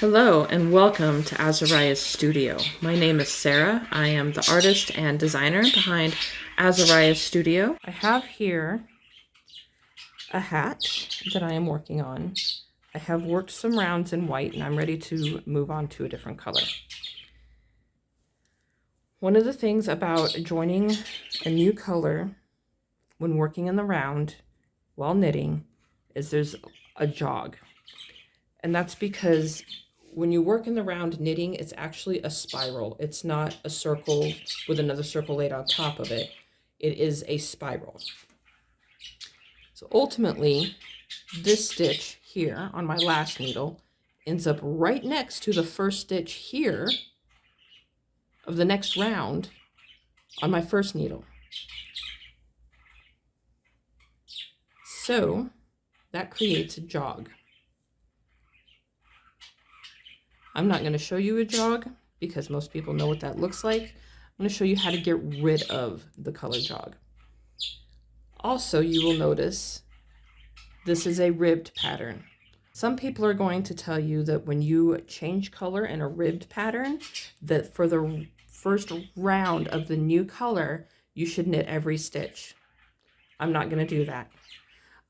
Hello and welcome to Azariah's Studio. My name is Sarah. I am the artist and designer behind Azariah's Studio. I have here a hat that I am working on. I have worked some rounds in white and I'm ready to move on to a different color. One of the things about joining a new color when working in the round while knitting is there's a jog. And that's because when you work in the round knitting, it's actually a spiral. It's not a circle with another circle laid on top of it. It is a spiral. So ultimately, this stitch here on my last needle ends up right next to the first stitch here of the next round on my first needle. So that creates a jog. I'm not going to show you a jog because most people know what that looks like. I'm going to show you how to get rid of the color jog. Also, you will notice this is a ribbed pattern. Some people are going to tell you that when you change color in a ribbed pattern, that for the first round of the new color, you should knit every stitch. I'm not going to do that.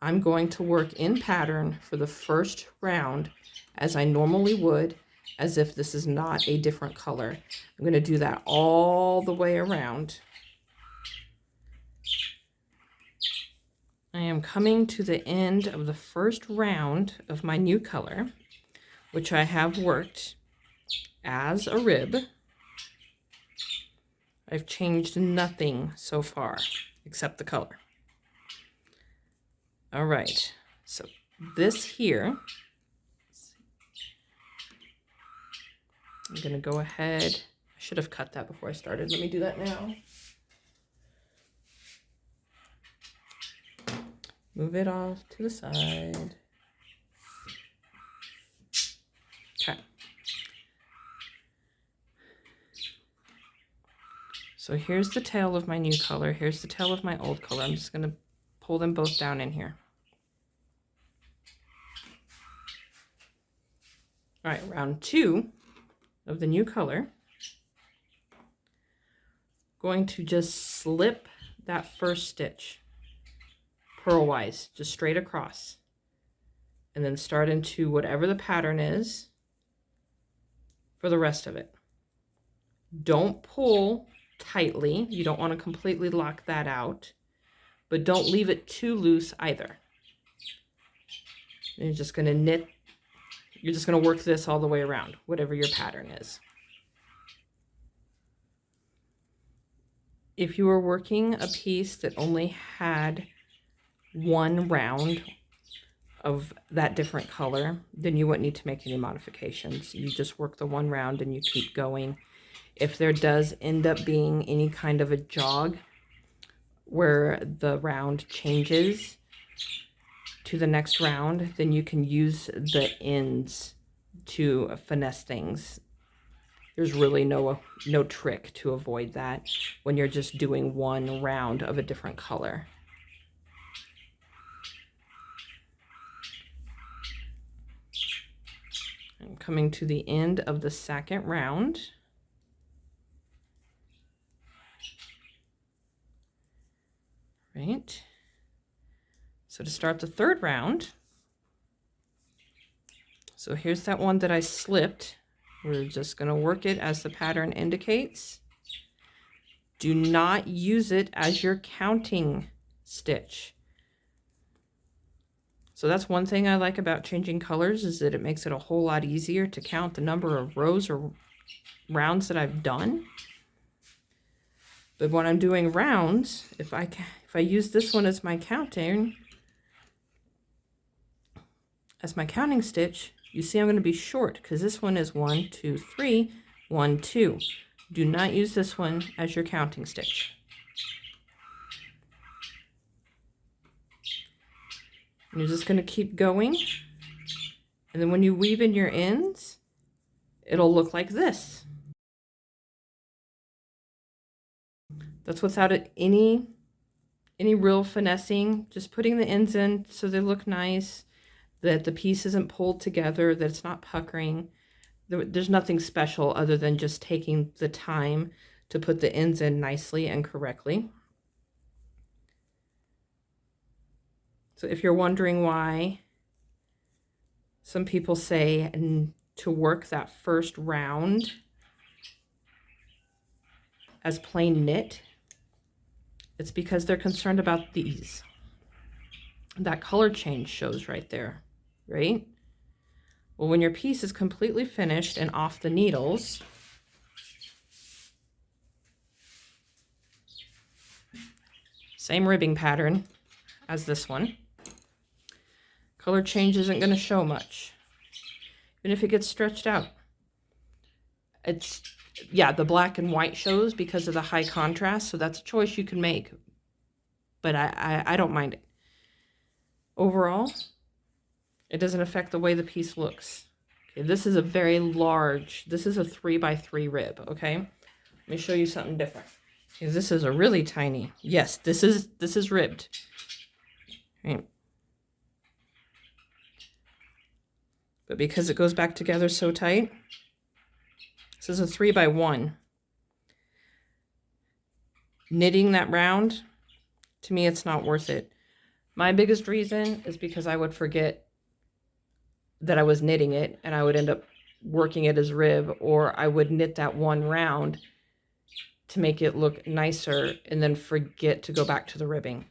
I'm going to work in pattern for the first round as I normally would, as if this is not a different color. I'm going to do that all the way around. I am coming to the end of the first round of my new color, which I have worked as a rib. I've changed nothing so far except the color. All right, so this here, I'm going to go ahead. I should have cut that before I started. Let me do that now. Move it off to the side. Okay. So here's the tail of my new color. Here's the tail of my old color. I'm just going to pull them both down in here. All right, round 2 of the new color. Going to just slip that first stitch purlwise, just straight across, and then start into whatever the pattern is for the rest of it. Don't pull tightly. You don't want to completely lock that out, but don't leave it too loose either. And you're just going to knit. You're just going to work this all the way around, whatever your pattern is. If you were working a piece that only had one round of that different color, then you wouldn't need to make any modifications. You just work the one round and you keep going. If there does end up being any kind of a jog where the round changes to the next round, then you can use the ends to finesse things. There's really no trick to avoid that when you're just doing one round of a different color. I'm coming to the end of the second round. Right. So to start the third round, so here's that one that I slipped. We're just going to work it as the pattern indicates. Do not use it as your counting stitch. So that's one thing I like about changing colors, is that it makes it a whole lot easier to count the number of rows or rounds that I've done. But when I'm doing rounds, if I use this one as my counting stitch, you see I'm going to be short because this one is 1, 2, 3, 1, 2. Do not use this one as your counting stitch. And you're just going to keep going. And then when you weave in your ends, it'll look like this. That's without any real finessing, just putting the ends in so they look nice, that the piece isn't pulled together, that it's not puckering. There's nothing special other than just taking the time to put the ends in nicely and correctly. So if you're wondering why some people say to work that first round as plain knit, it's because they're concerned about these. That color change shows right there, right? Well, when your piece is completely finished and off the needles, same ribbing pattern as this one, color change isn't going to show much, even if it gets stretched out. It's, yeah, the black and white shows because of the high contrast, so that's a choice you can make, but I don't mind it. Overall, it doesn't affect the way the piece looks. Okay, this is a very large, this is a 3x3 rib, okay? Let me show you something different. Okay, this is a really tiny, yes, this is ribbed. Right. But because it goes back together so tight, this is a 3x1. Knitting that round, to me, it's not worth it. My biggest reason is because I would forget that I was knitting it and I would end up working it as rib, or I would knit that one round to make it look nicer and then forget to go back to the ribbing.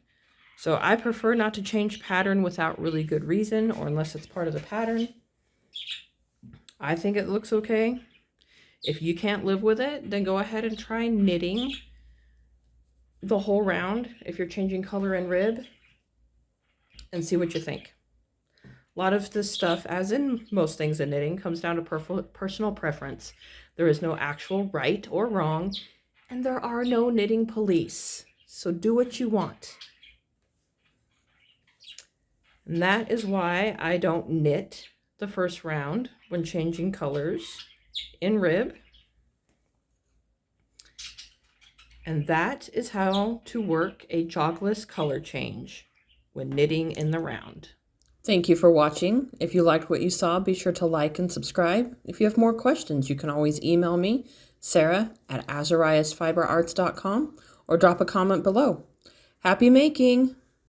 So I prefer not to change pattern without really good reason, or unless it's part of the pattern. I think it looks okay. If you can't live with it, then go ahead and try knitting the whole round if you're changing color and rib, and see what you think. A lot of this stuff, as in most things in knitting, comes down to personal preference. There is no actual right or wrong, and there are no knitting police. So do what you want. And that is why I don't knit the first round when changing colors in rib. And that is how to work a jogless color change when knitting in the round. Thank you for watching. If you liked what you saw, be sure to like and subscribe. If you have more questions, you can always email me, Sarah@azariasfiberarts.com, or drop a comment below. Happy making!